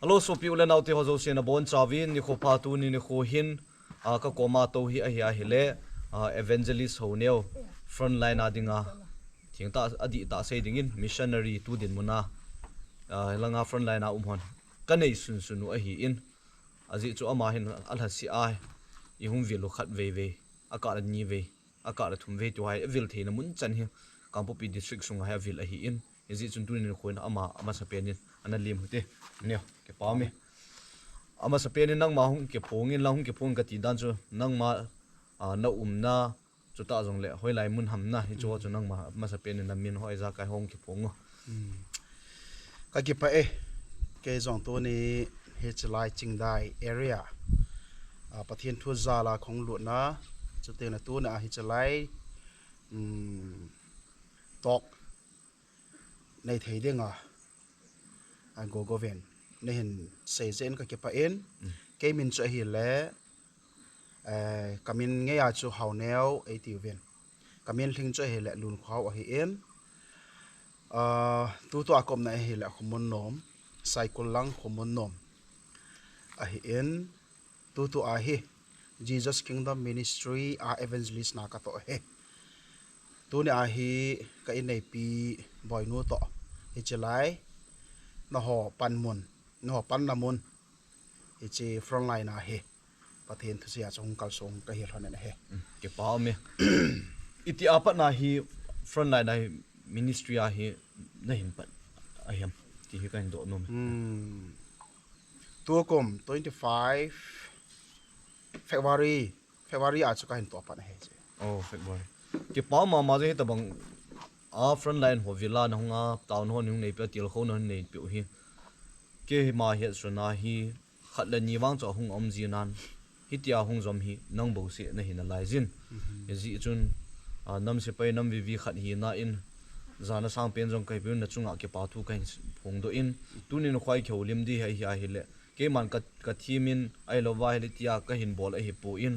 Alo so pi ulen auti hozo sena bon chawin ni kho pa tu ni kho hin ka koma to hi a hi a hele Evan.Haoneo front line adinga thingta adi ta sei dingin missionary tu din muna langa front line a hon kanei sun sunu a hi in aji chu ama hin alha si ai ihung vilu khat ve aka ni ve aka la thum ve tu hai vil theina mun chan hi Kangpokpi district sunga ha vil a hi in izi chun tunin khoin ama sapenin ana lim hute ne ke pami ama sapenin nang ma hung ke phongin la hung ke phong ka ti dan chu nang ma na umna chu ta jong le hoi lai mun hamna hi chu chu nang ma sapenin na min hoi za kai hong ke phong ka ki pa ke jong to ni he chlai chingdai area pathian thu za la khong lu na chu te na tu na hi chlai tok nei thei denga go ven nei hin sei zen ka ke pa en ke min cha hi le kamin nge ya chu Haoneo ei ti ven kamin thing cha hi le lun khau a hi en tu to akom na hi le Khomunnom Saikul lang Khomunnom a hi en tu a hi Jesus Kingdom Ministry a evangelist na ka to he tu ne a hi ka in nei pi boy nu to hi chelai na ho pan na mun hi che front line a he pathen thu sia chong kal song ka hi hlan na he ke pa me iti apa na hi front line ai ministry a hi na hin pat ayam ti hi kan do nom tu kom 25 February a chu ka hin to pa na he che February ke pa ma je ta bang front line ho villa na hunga town ho ning nei pe TILKHOU na nei pe hi ke ma hi suna hi khat la ni wang cho hung om ji nan hi tia hung zom hi nang bo se na hin lai jin ji chun nam se pai nam vi khat hi na in zana sang pen jong kai pe na chunga ke pa thu kai phung do in tunin khwai Kihoulim di hi le ke man ka thimin ai lo wa hi tia ka hin bol a hi po in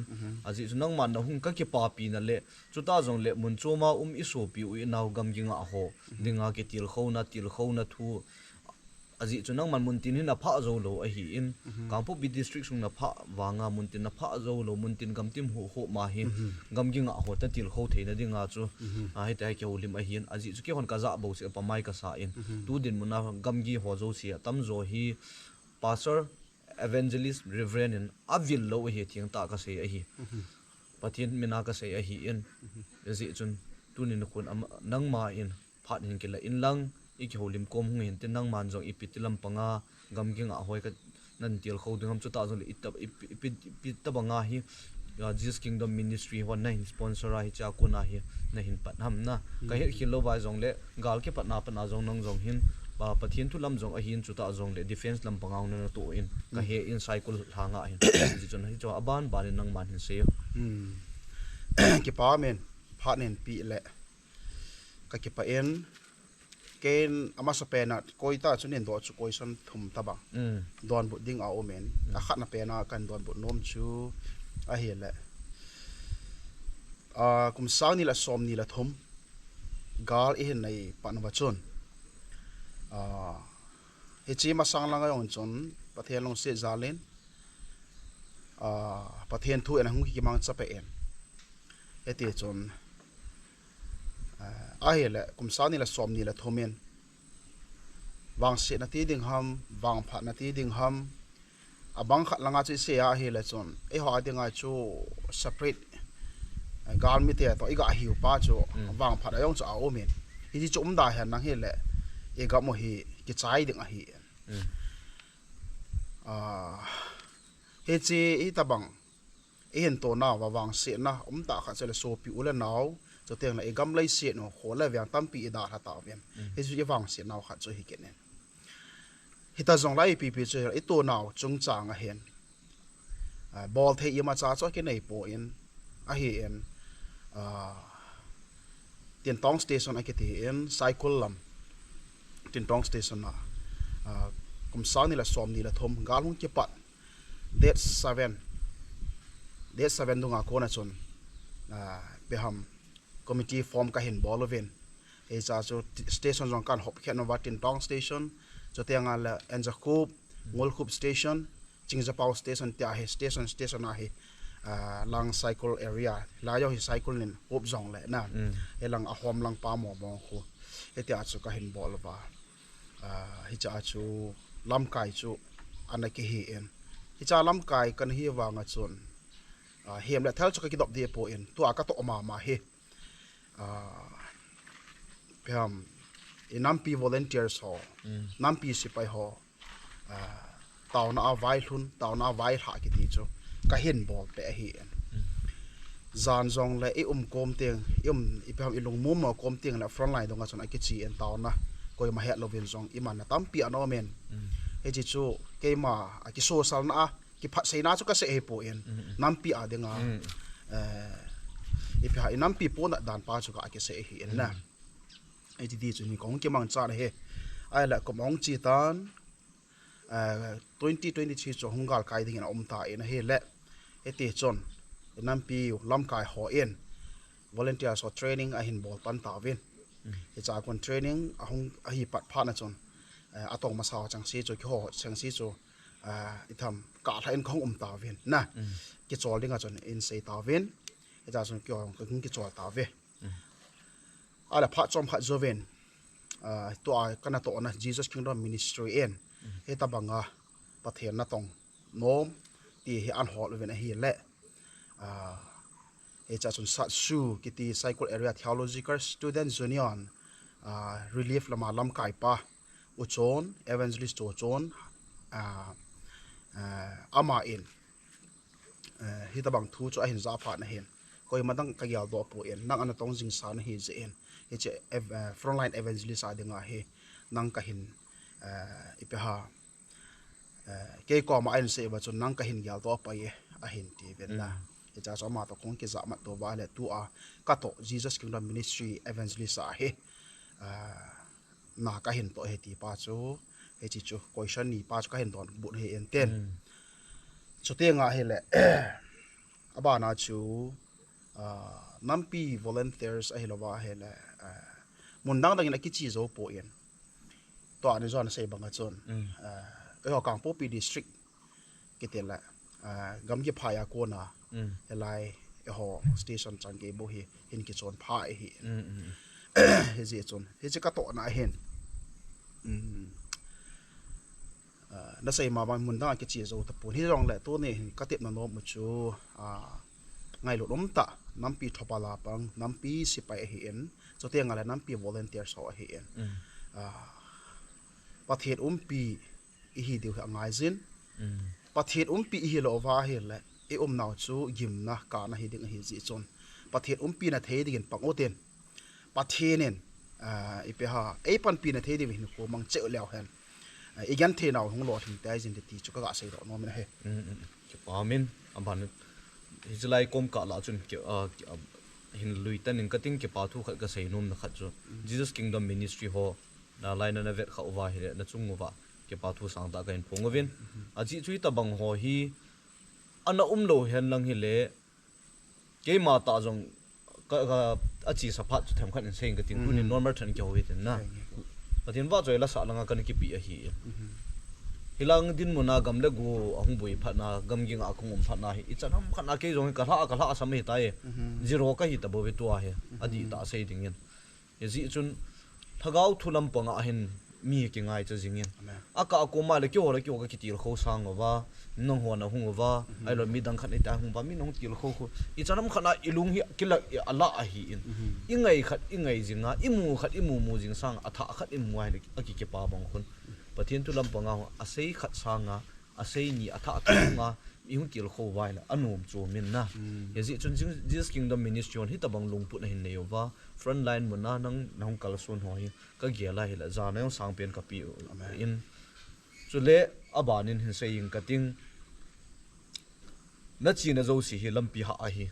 aji chunang man na hung ka ke pa pi na le chuta jong le mun choma iso pi u naw Gamgi nga ho dinga ke TILKHOU na thu aji chunang man mun tin hin a pha zo lo a hi in Kangpokpi district sung na pha wanga mun tin na pha zo lo mun tin gamtim ho ma hi Gamgi nga ho ta TILKHOU theina dinga chu ai ta Kihoulim a hin aji chu ke hon ka za bo se pa mai ka sa in tu din muna Gamgi ho zo sia tam zo hi pastor evangelist reverend in avil lo hi thiang ta ka se a hi pathin mina ka se a hi in aji chun tunin khun nang ma in phat hin ke la in lang Kihoulim kom hung hin tin nang man jong ipitilam panga Gamgi nga hoi ka nan TILKHOU dingam chu ta jong ipit ta banga hi Jesus Kingdom Ministry hon na hin sponsor hi cha ku na hi na hin pat ham na ka he khilo ba jong le gal ke pat na jong nang jong hin ba pathin thulam jong a hin chu ta jong le defense lam pangaw na to in ka he in Saikul hanga hin ji chon hi cho aban ba ni nang man hin se ki pa men phanen pi le ka ki pa en ken ama sa pena koita chunin do chu koison thum ta ba don bu ding a omen a khat na pena kan don bu nom chu a hi le kum sang ni la som ni la thum gal i hin nei pan wa chun he chi ma sang langa yong chun pathen long se zalen pathen thu en hung ki mang cha pe en eti chun a hele kum sa ni la som ni la thomen wang se na ti ding ham wang pha na ti ding ham abang khat langa chu se a hele chun e ho dinga chu separate gal mi te to i ga hiu pa chu wang pha da yong chu a omen hi chi chum da han nang hele e ga mo hi ki chai ding a hi he chi i tabang e hen to na wa wang se na ta kha chele so pi ula naw cho teng la e gam lai se no kho la wyang tam pi da tha ta ven he chu wang se naw kha chu hi kenen hi ta zong lai pi che e to naw chung chang a hen ball the i ma cha cho ke nei po in a hi en tin tong station a ke ti en Saikul lam tin tong station na kum sang ni la som ni la thom gal hung ke pat date 7 dunga ko na chun beham committee form ka hin boloven e cha so station jong kan hop khen wa tin tong station cho te nga la enja khub Ngolkhup station Jingjapao station tia he station a he lang Saikul area Lhagao hi Saikul nin Hopsung le na elang ahom lang pa mo khu etia chu ka hin bol ba hi cha chu lam kai chu anaki hi en hi cha lam kai kan hi wanga chun hem la thal chu ka kidop de po en tu aka to ma he pam inampi volunteers ho nampi sipai ho Taona Taona avil ha ki ti chu ka hin bol pe hi en zan zong le kom teng ipam ilung mum mo kom teng la front line donga chon aki chi en Taona koi ma he lovin zong iman na tampi ano men he chi chu ke ma aki social na ki phat sei na chu ka se he po en nampi a denga ipa inampi po na dan pa chu ka aki se hi en na ai ti chu ni kong ke mang cha he ai la ko mong chi tan 2023 cho hungal kai ding om ta in he le eti chon nampi lam kai ho en volunteers for training a hin bol pan ta win he cha kon training a hung a hi pat pha na chon atong ma sa chang si chu ho chang si chu itham ka thain khong ta win na ki chol ding a chon in sei ta win he cha chon kyo ki chol ta we ala pha chom pha zo wen to a kana to na Jesus Kingdom Ministry en he ta banga pathen na tong nom ti hi an hol ven hi le he cha chun sat su ki ti Saikul area theological student union relief lama lam kai pa uchon evangelist to chon ama in hi ta bang thu chu a hin za pha na hen koi madang ka yal do po en nang an tong jing san hi je en he che frontline evangelist a dinga he nang ka hin ipeha ke ko ma ain se ba chun nang ka hin gyal to pa ye a hin ti ven la e cha so ma to kong ke za ma to ba le tu a ka to Jesus Kingdom Ministry evangelist a he na ka hin to he ti pa chu he chi chu question ni pa chu ka hin don bu he en ten chu te nga he le aba na chu nampi volunteers a he lo wa he le mun dang dang na ki chi zo po en to an zon sei banga chon ho Kangpokpi District kitela Gamgi phaya ko na elai ho station changge bo hi hin ki chon pha hi he je chon he che ka to na hen na sei ma ban mun da ki chi zo ta pun hi rong le to ne ka tep na no mu chu ngai lo lom ta nampi thopala pang nampi sipai hi en cho te ngala nampi volunteer so hi en pathet pi hi deu ngai zin pathet pi hi lo wa hi le e naw chu gim na ka na hi ding hi ji chon pathet pi na thei ding pang oten pathenen ipe ha e pan pi na thei ding hin ko mang che leo hen e gan the naw hung lo thing tai jin ti chu ka sei ro no men he ki pa min amban hizlai kom ka la chun ki hin luitan in kating ki pa thu khat ka sei nom na khat chu Jesus Kingdom Ministry ho na line na vet kha wa hi na chung wa ke pa thu sang ta ka in phongwin aji chui ta bang ho hi ana lo hen lang hi le ke ma ta jong ka achi sa phat chu them khan in seng ka tin kun normal than ke ho hi tin na patin wa choi la sa langa kan ki pi a hi hilang din muna gam le go ahung bui phatna gam gi nga khung phatna hi ichanam khana ke jong ka la asam hi tai zero ka hi ta bo we tu a he adi ta sei ding yen ye chun Lhagao thulam panga hin mi ki ngai cha jingin aka ko ma le kyo ka kitil kho sang wa nong ho na hung wa ai lo mi dang khat ni ta hung ba mi nong til kho kho I chanam khana ilung hi kila ala a hi in ingai khat ingai jinga imu khat imu mu jing sang atha khat imu ai le aki ke pa bang khun pathin thulam panga asei khat sanga asei ni atha ka nga ihung til kho wa la anum chu min na ye ji chun Jesus Kingdom Ministry on hi tabang lungput na hin ne wa front line muna nang kal sun ho hi ka gela hi la za na yong sang pen ka pi in chule abanin hin sei in kating na chi na zo si hi lampi ha a hi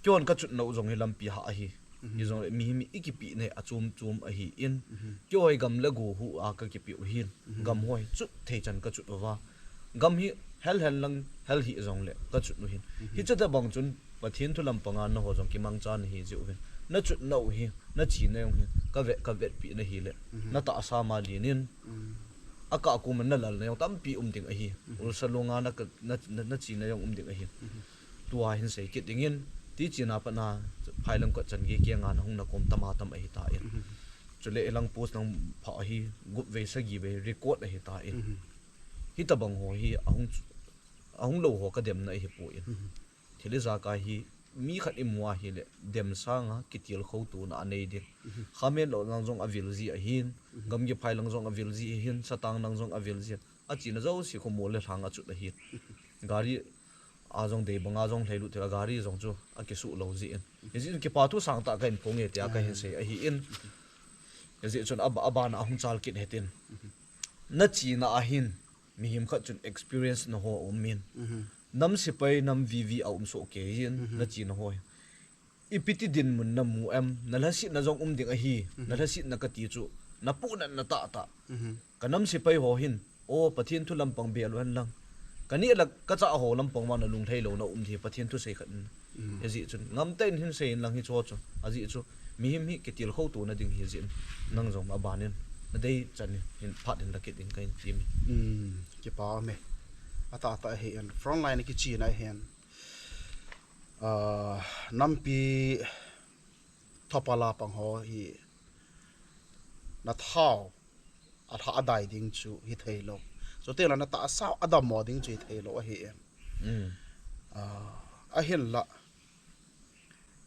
kyon ka chut no jong hi lampi ha a hi ni jong mi ikipi ne achum a hi in kyoi gam la go hu a ka ki pi hin gam hoi chu thei chan ka chut wa gam hi hel lang hel hi jong le ka chut nu hin hi chata bang chun pathin thulam panga na ho jong ki mang chan hi ji uven na chut no hi na chi na yong hi ka vet pi na hi le na ta sa ma linin aka ku man na lal na tam pi ding a hi ul salonga na chi na yong ding a hi tua hin sei kit dingin ti china pa na phailam ko chan gi ke nga na hung na kom tama tam a hi ta in chule elang post nang pha hi gup ve sa gi ve record a hi ta in hi ta bang ho hi ahung lo ho ka dem na hi pu in thile za ka hi mi khat imwa hi le dem sanga kitil khou tu na anei dik khamen lo nang jong avil ji a hin gamgi phai lang jong avil ji hin satang nang jong avil ji a china zo si kho mole thanga chu da hi gari a jong de banga jong thailu thela gari jong chu a ke su lo ji in ji ke pa tu sang ta ka in ponge te a ka hin se a hi in ji chun aba na ahung chal kit hetin na china a hin mi him khat chun experience no ho min nam sipai nam VV aum so ke yin na chin hoi ipiti din mun na mu em na lasi na jong ding a hi na lasi na ka ti chu na pu na ta kanam sipai ho hin o pathin thu lam pang bel wan lang kani lak ka cha ho lam pang ma na lung thei lo na thi pathin thu sei khat ji chun ngam ten hin sei lang hi cho chu aji chu mi him hi ke til khou tu na ding hi jin nang jong ma banin na dei chan hin phat hin la ke ding kain tim ke pa me ata he an front line ki chi na hen nampi thopala pang ho hi na thau a tha adai ding chu hi theilo so te la na ta sa adam mo ding chu hi theilo a he en a hen la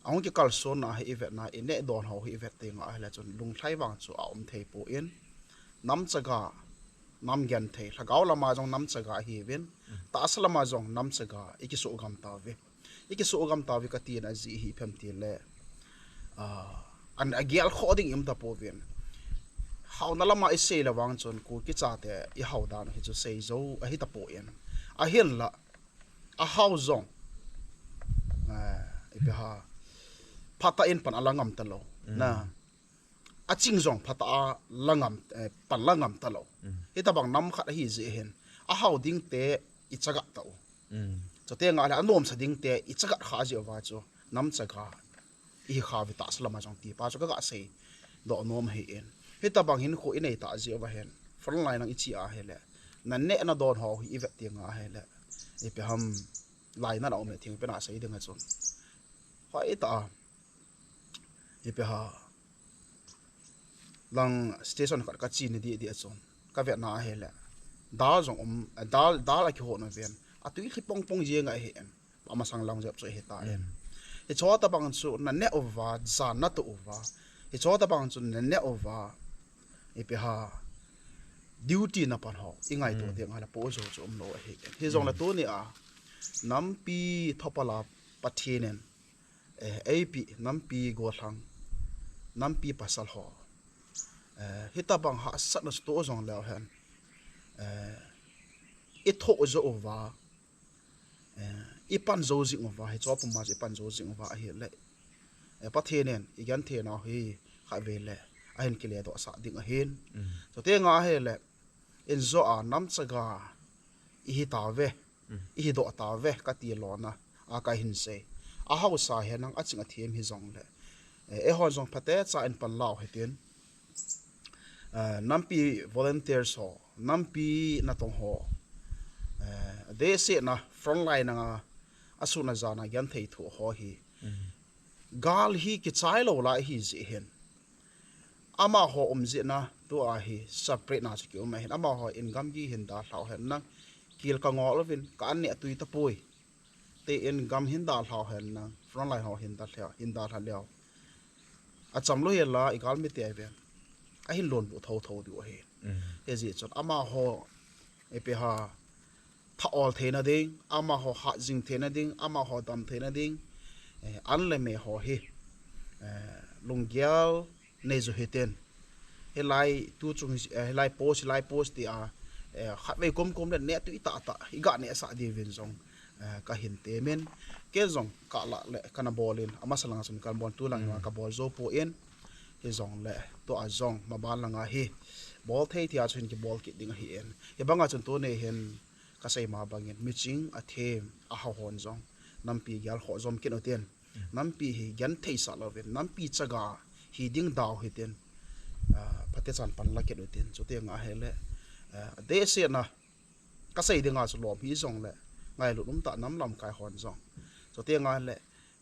ang ki kal son na hi event na ine don ho hi event te nga la chun lung thlai wang chu a thei po in nam chaga nam gyan thei Lhagao lama jong nam chaga hi ven ta aslama jong nam chaga ikiso gam ta ve ka ti na ji hi phem ti le an agial khoding im ta po ven how na lama i sei la wang chon ku ki cha te i how dan hi chu sei zo a hi ta po en a hen la a how zong i be ha phata in pan alangam ta lo na a ching zong phata langam pan langam ta lo ita bang nam khat hi je hen a how ding te i chaga ta o cho te nga la anom sa ding te i chaga kha je wa cho nam chaga i kha vi ta slama jong ti pa cho ga sei do nom he en ita bang hin kho inei ta je wa hen front line ang ichi a hele na ne na don ho hi ve ti nga hele e pe ham lai na na om thing pe na sei ding a chon ha ita e pe ha lang station khat ka chi ni di achon ka ve na hele dal jong dal la ki ho na ven atui khi pong je nga he en ama sang lang jap so he ta en e chota bang chu na ne over za na to over e chota bang chu na ne over e pe ha duty na pan ho ingai to te nga la po zo chu lo he he jong la to ni a nampi thopala pathenen ap nampi go thang nampi pasal ho hita bang ha sat na sto jong la han i tho zo over i pan zo jing over he chop ma je pan zo jing over hi le pathenen igen the na hi kha ve le a hen ki le do sa ding a hen so te nga he le in zo a nam chaga i hi ta ve i hi do ta ve ka ti lo na a ka hin se a hau sa he nang a chinga thiam hi zong le e hon zong phate cha in pan lao he tin nampi volunteers ho nampi na tong ho de se na front line nga asuna zana gyan thei thu ho hi gal hi ki chai lo la hi ji hen ama ho umji na tu a hi separate na chi ma hen ama ho in gamgi hin da hlau hen na kil ka ngol vin ka an ne tui ta pui te in gam hin da hlau hen na front line ho hin da hlau hin da hlau a cham lo yela igal mi te ven a hin lon bu tho du he e ji chot ama ho e pe ha tha all thena ding ama ho ha jing thena ding ama ho dam thena ding an le me ho hi lungyal ne zo heten helai tu chung helai post ti a khat ve kom le ne tu ita ta i ga ne sa di vin zong ka hin te men ke zong ka la le kana bolin ama salang sun kan bon tu lang ka bol zo po en he zong le to a zong ma ban langa hi bol thei ti a chun ki bol ki ding hi en e banga chun to ne hen ka sei ma bangin miching a them a ha hon zong nampi gyal ho zom kin oten nampi hi gyan thei sa lo ven nampi chaga hi ding daw hi ten phate chan pan la ket oten chote nga hele de se na ka sei de nga chu lom hi zong le ngai lu ta nam lam kai hon zong so te nga le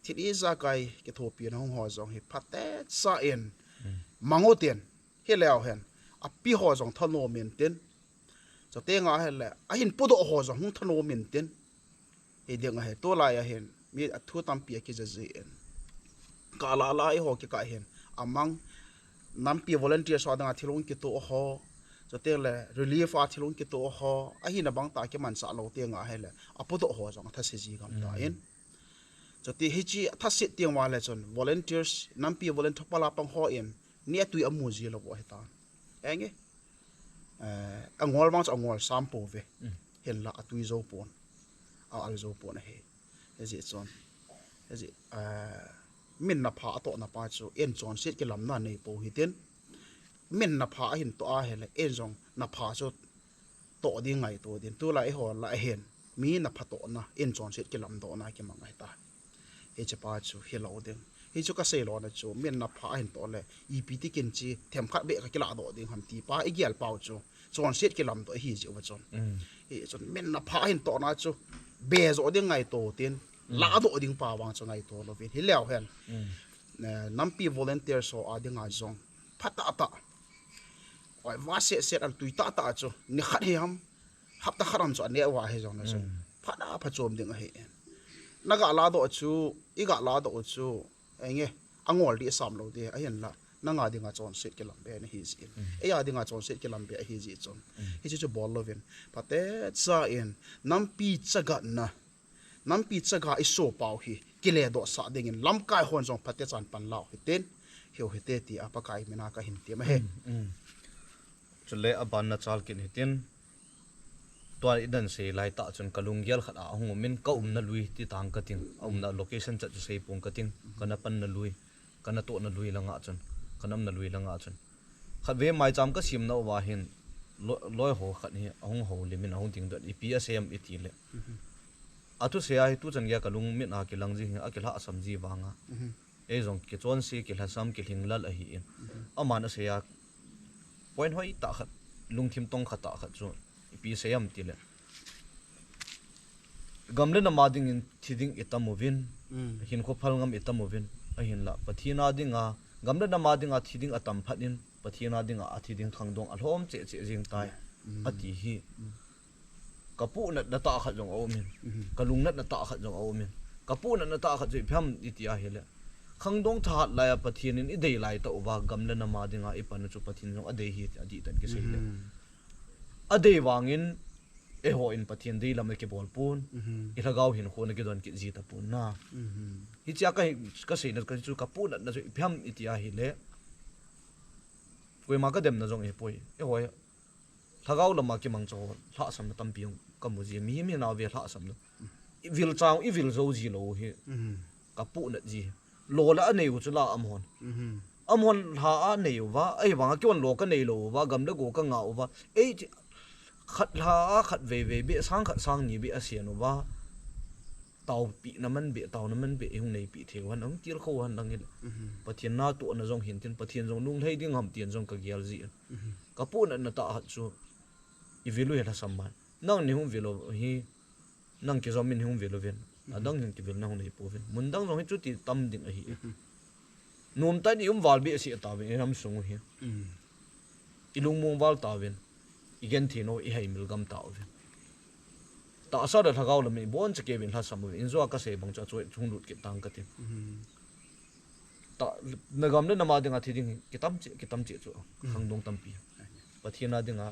thit i za kai ke tho pi na hong ho zong hi phate sa en mango ten he leo hen a pi ho zong thano men ten so te nga he le a hin pu do ho zong hung thano men ten he de nga he to la ya hen mi a thu tam pi ke je je en ka la la ho ke ka hen amang nam pi volunteer so da thilong ke to ho so te le relief a thilong ke to ho a hi na bang ta ke man sa lo te nga he le a pu do ho zong tha se ji gam ta en so ti hi chi tha sit tiang wa le chon volunteers nam pi volunteer pala pang ho en ni atui amu ji lo bo heta enge angol wang angol sampo ve hen la atui zo pon a al zo pon he ezi chon ezi min na pha to na pa chu en chon sit ke lam na nei po hi ten min na pha hin to a hele en jong na pha chu to di ngai to din tu lai ho la hen mi na pha to na en chon sit ke lam do na ke mangai ta e che pa chu he lo ding hi chu ka se lo na chu min na pha hin to le ept kin chi them khat be ka kila do ding ham ti pa e gyal pau chu chon sit ke lam do hi ji wa chon e chon min na pha hin to na chu be zo ding ngai to tin la do ding pa wang chu ngai to lo vi hi leo hen nampi volunteer so a ding a zong phata ta oi wa se al tui ta chu ni khat hi ham hap ta kharam chu ne wa he zong na chu phada pha chom ding a he naga la do chu iga la do chu enge angol di sam lo de a hian la nanga dinga chon sit ke lam be na hi zin e ya dinga chon sit ke lam be hi zi chon hi chu bol lovin pate cha in nampi chaga na nampi chaga iso pau hi kile do sa ding in lam kai hon jong pate chan pan lao hi ten hiu hi te ti apa kai mena ka hin ti ma he chule aban na chal kin hitin tua idan se lai ta chun kalung gyal khat a hung min ka na lui ti tang ka ting na location cha chu sei pong ka ting kana pan na lui kana to na lui langa chun kanam na lui langa chun khat ve mai cham ka sim na wa hin loi ho khat ni ahung ho limin ahung ting dot ipsm iti le atu se ai tu chan ya kalung min a ki lang ji a ki la asam ji wanga e jong ki chon si ki la sam ki hing lal a hi in amana se ya point hoi ta khat lung thim tong khata khat chu ipsm ti le gamle na mading in thiding itamovin hin kho phal ngam itamovin a hin la pathina dinga gamle na madinga thiding atam phatin pathina dinga athiding thangdong alhom che che jing tai ati hi kapu na ta khat jong awmin kalung na ta khat jong awmin kapu na ta khat joi pham itia hele khangdong tha la ya pathin in idei lai to wa gamle na madinga ipan chu pathin jong adei hi adi tan ke sei le adei wangin e ho in pathin dei lam ke bol pun i Lhagao hin khona ke don ki ji ta pun na hi cha ka sei na ka chu kapu na joi pham itia hi le koi ma ka dem na jong e poi e hoi Lhagao lama ki mang cho hla sam na tam piung kamuji mi na ve hla sam no vil chang i vil zo ji lo hi kapu na ji lo la nei u chu la amhon amhon ha a nei wa ai wanga kyon lo ka nei lo wa gam da go ka nga wa ei khat la khat ve be sang ni be asian wa tau pi na man be tau na man be hung nei pi the wan ang tir kho han dang il pathian na to na jong hin tin pathian jong nung thei ding ham tian jong ka gyal ji kapu na ta ha chu ivilu hela samman nang ni hung velo hi nang ke zomin hung velo ven adang hin ke vel na hung nei po ven mundang jong hi chu ti tam ding a hi num ta ni wal be si ta ven ram sung hi ilung mong wal ta ven igen thi no i hai mil gam ta ven ta sa da Lhagao lam ni bon che ke ven hla sam in zo ka se bang cha choi chung lut ke tang ka ti ta na gam na ma dinga thi ding ki tam che chu khang dong tam pi pathina dinga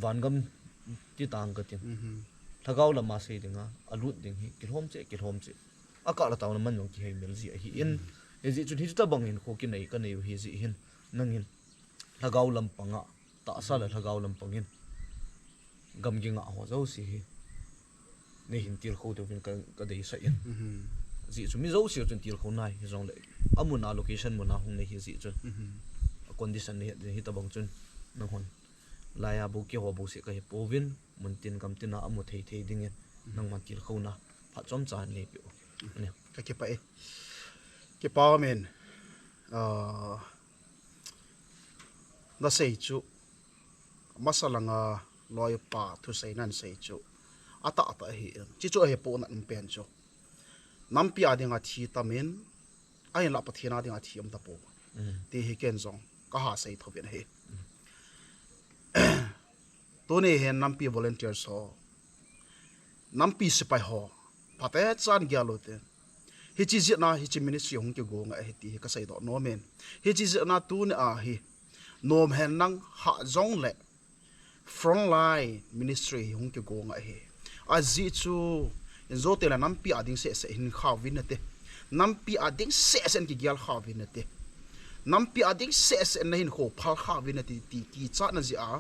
van gam ti tang ka ti Lhagao lama se dinga alut ding hi kilhom che aka la taw na man yong ki hai mel ji hi in e ji chu hi ta bang in kho ki nei ka nei hi ji hin nangin Lhagao lam panga ta sa la Lhagao lam pangin Gamgi nga ho zo si hi ne hin TILKHOU to vin ka dei sa in ji chu mi zo si chun TILKHOU nai hi zong le amuna location muna hung nei hi ji chun condition ne hi ta bang chun na hon laya bu ki ho bu se ka hi povin muntin kam tina amu thei ding in nang man TILKHOU na pha chom chan le pi ne ka ke pa men na sei chu masalanga loi pa thu sei nan sei chu ata hi chi chu he po na pen chu nampi adinga thi tamin ai la pathina adinga thi am ta po ti hi ken zong ka ha sei thoben he tuni hen nampi volunteers ho nampi sipai ho pate chan gyalote hi chi na hi chi ministry hong ke go nga hi ti ka sei do no men hi chi na tu ne a hi nom hen nang ha zong le frontline ministry hong ke go nga hi a zi chu in zo te la nampi ading se hin khawin te nampi ading se sen ki gyal khawin te nampi ading se na hin ho phal khawin te ti cha na ji a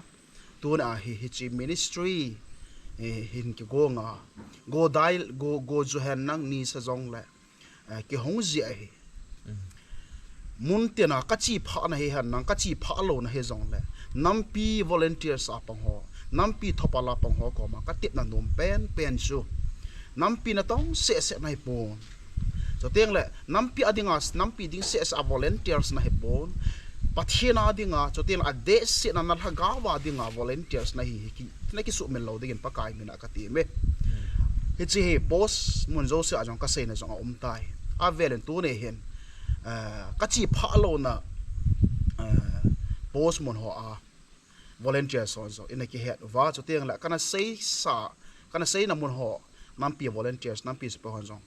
tu na hi chi ministry hin ki go nga go dai go ju hen nang ni sa zong le ki hong ji a hi mun te na ka chi pha na he han nang ka chi pha lo na he zong le nampi volunteers a pang ho nampi thopala pang ho ko ma ka tip na nom pen chu nampi na tong se na hi pon so teng le nampi adinga nampi ding se a volunteers na hi pon pathina dinga so teng a de se na Lhagao dinga volunteers na ki su men lo ding pa kai mina ka ti me hi chi he boss mun zo se a jong ka se na jong om tai a velen tu ne hen ka chi pha lo na boss mun ho a volunteers so in ki het wa so teng la kana sei na mun ho nampi volunteers nampi se hon jong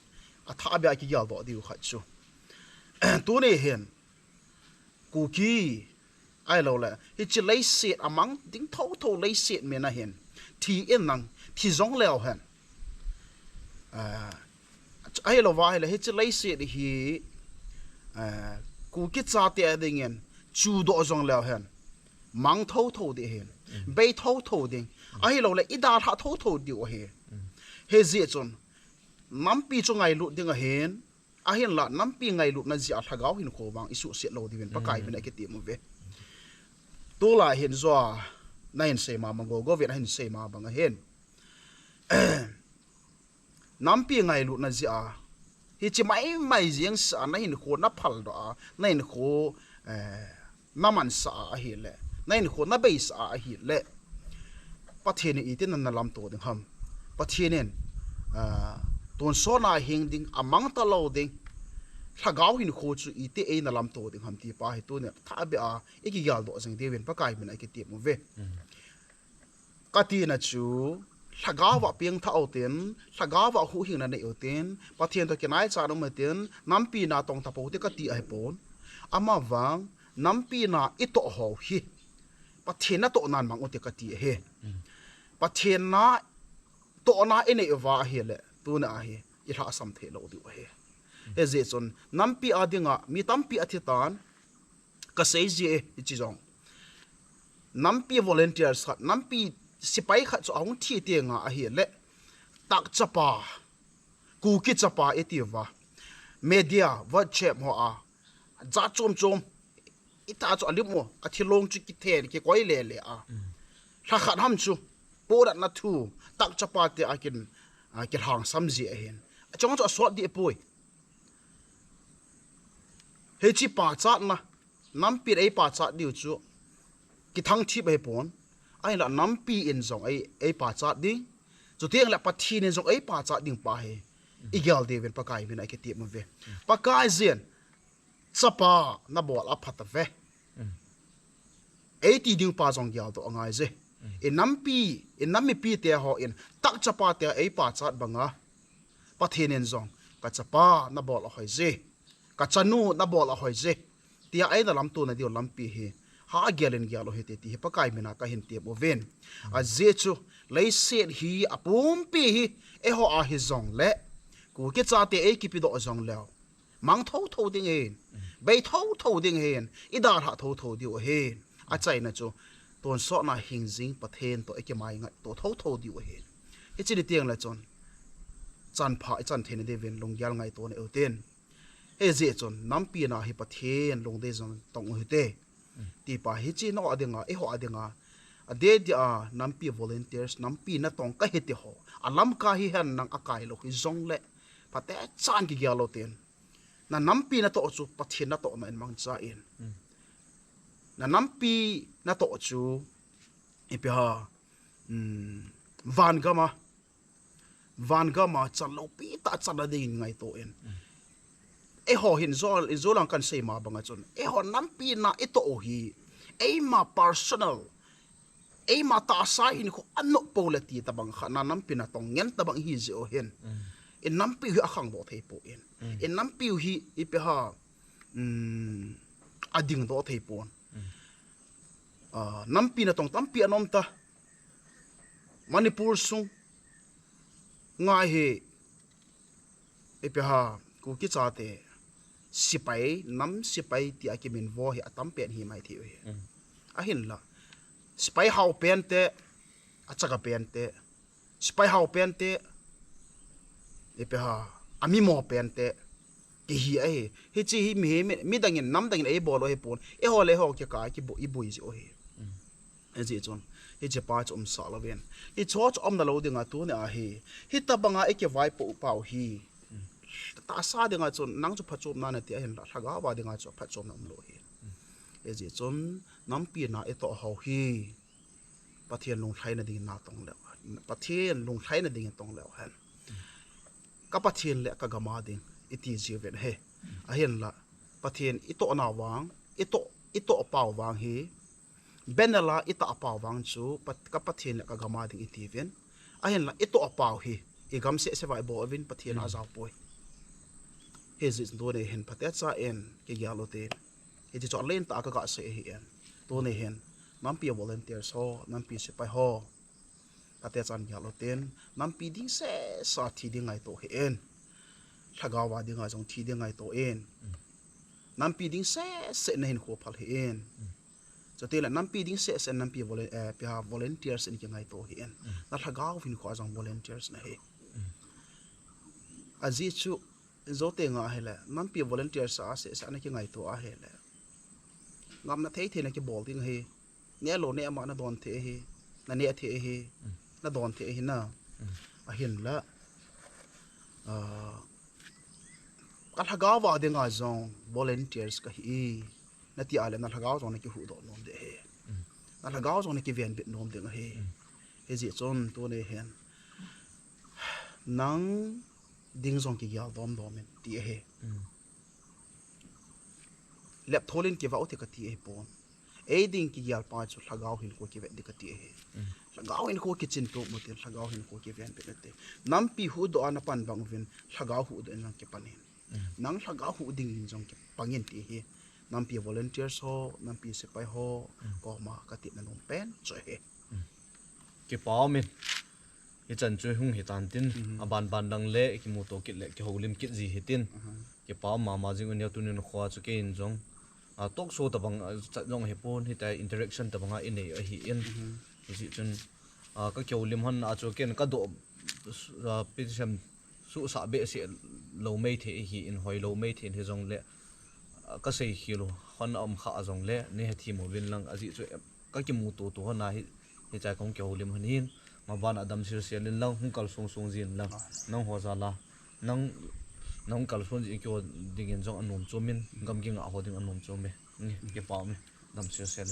a tha bia ki gal do di khat chu tu ne hen ku ki ai lo la hi chi lei set among ding tho lei set me na hen thi in nang thi zong leo hen ai lo wa la hi chi lei set hi ku ki cha te ding chu do zong leo hen mang tho de hen bei tho ding ai lo la ida tha tho di o he he zi chon nampi chu ngai lu ding a hen a hen la nampi ngai lu na ji a Lhagao hin kho wang isu se lo diwen pa kai bin ke ti mu ve to la hen zo na hin se ma mango go ve na hin se ma bang a hen nampi ngai lu na ji a hi chi mai jiang sa na hin kho na phal do a na hin kho naman sa a hi le na hin kho na bei sa a hi le patheni itin na lam to ding ham pathenen ton so na hing ding amang ta lo ding Lhagao hin kho chu ite e na lam to ding ham ti pa hi tu ne tha be a e ki gal do jeng dewen pa kai min ai ki ti mu ve ka ti na chu Lhagao wa piang tha o ten Lhagao wa hu hing na ne o ten pathian to kenai cha no ma ten nampi na tong ta po te ka ti ai pon ama wang nampi na i to ho hi pathian na to nan mang o te ka ti he pathian na to na ene wa hi le tu na hi i tha sam the lo di o he e je chon nampi adinga mi tampi athitan ka sei je chi jong nampi volunteers khat nampi sipai khat cho ong thi te nga a hi le tak chapa ku ki chapa etiwa media whatsapp ho a za chom ita cho alimo a thilong chu ki the ki koi le a tha khat ham chu porat na thu tak chapa te akin ki hang samji a hen chong cho so di poi he chi pa cha na nampi ei pa cha diu chu ki thang thi be pon ai la nampi in zong ei pa cha ding chu tiang la pathi ne zong ei pa cha ding pa he igal deven pa kai bin ai ke ti mu ve pa kai zien chapa na bol a phat ve ei ti ding pa zong gyal to angai je in nammi pi te ho in tak chapa te ei pa cha banga pathinen zong ka chapa na bol a hoi je ka chanu na bol a hoi je tia ai na lam tu na dio lam pi hi ha gelen gyalo he te ti pa kai mina ka hin te bo ven a je chu lei set hi apum pi hi e ho a hi zong le ku ke cha te e ki pi do zong leo mang tho ding hen bei tho ding hen ida ha tho di o hen a chai na chu ton so na hing jing pathen to e ke mai nga to tho di o hen e chi tiang la chon chan pha chan the ne de ven long gyal ngai to ne o ten e je chon nampi na hi pathen long de zong tong hu te ti pa hi chi no adinga e ho adinga ade dia nampi volunteers nampi na tong ka hete ho alam ka hi han nang akai lo hi zong le pate chan ki gyalo ten na nampi na to chu pathin na to na mang cha in na nampi na to chu ipiha van gama chalo pi ta chala ding ngai to en ho hin zol ang kan sei ma banga chun ho nampi na ito hi ma personal ma ta sa hin ko anno polati tabang khana nampi na tong ngen tabang hi je o hen in nampi hi akhang bo thei po en in nampi hi ipiha ading do thei pon nampi na tong tampi anom ta Manipur sung ngai he ipiha ku ki cha te sipai nam sipai ti akimin vo hi atam pen hi mai thi he a hin la sipai hau pen te achaka pen te sipai hau pen te ipiha ami mo pen te ki hi a he chi hi mi dangin nam dangin e bolo he pon ho le ho ke ka ki bo ibui ji o he ji chon hi je pa chom sa la ven hi choch om na lo dinga tu ne a hi tabanga eke vai po pau hi ta sa dinga chon nang chu phachom na na ti a hen la thaga wa dinga chu phachom nam lo hi e je chon nam pi na e to ho hi pathian lung thlai na ding na tong le pathian lung thlai na ding tong le han ka pathian le ka gama ding iti je ven he a hen la pathian ito na wang ito pau wang hi benala ita apaw wang chu ka pathian ka gama ding itiven a hen la ito apaw hi i gam se vai bo vin pathian a zaw poi he zis do ne hen patya cha en ke gyalote he ji chon len ta ka ka se hi en to ne hen nam pi volunteer so nam pi se pai ho patya chan gyaloten nam pi ding se sa thi ding ai to he en Lhagao wa ding a jong thi ding ai to en nam pi ding se ne hen ko phal he en so tela nampi ding se nampi volunteers in kingai to hi en na Lhagao fin ko ajang volunteers na he aji chu zote nga hele nampi volunteers a se sa na kingai to a hele ngam na thei thei na ki bol ding he ne lo ne ama na don the he na ne the he na don the he na a hin la ka Lhagao wa ding a jong volunteers ka hi na ti ale na Lhagao zone ki hu do nom de he na Lhagao zone ki ven bit nom de he he ji chon to ne hen nang ding zong ki gyal dom men ti he lep tholin ki va ote ka ti he pon e ding ki gyal pa chu Lhagao hin ko ki ven de ka ti he Lhagao hin ko ki chin to mo te Lhagao hin ko ki ven bit te nam pi hu do ana pan bang vin Lhagao hu do nang ki panin nang Lhagao hu ding zong ki pangin ti he nampi volunteers ho nampi sipai ho ko ma ka ti na nom pen cho he ki paw min hi chan chu hung hi tan tin a ban dang le ki mu to ki le ki holim ki ji hi tin ki paw ma jing unia tunin khwa chu ke in jong a tok so tabang chat jong he pon hi ta interaction tabanga in nei a hi in ji chun ka kyolim han a chu ken ka do pisam su sa be se lo mei the hi in hoi lo mei the hi jong le ka sei hilo hon kha azong le ne he thi mo win lang aji chu ka ki mu to na hi chai kong Kihoulim hanin ma ban adam sir sel lang hung kal song jin lang nang ho za la nang kal song ji kyo dingin jong anom chomin gamgi nga ho ding anom chome ni ke pa me dam sir sel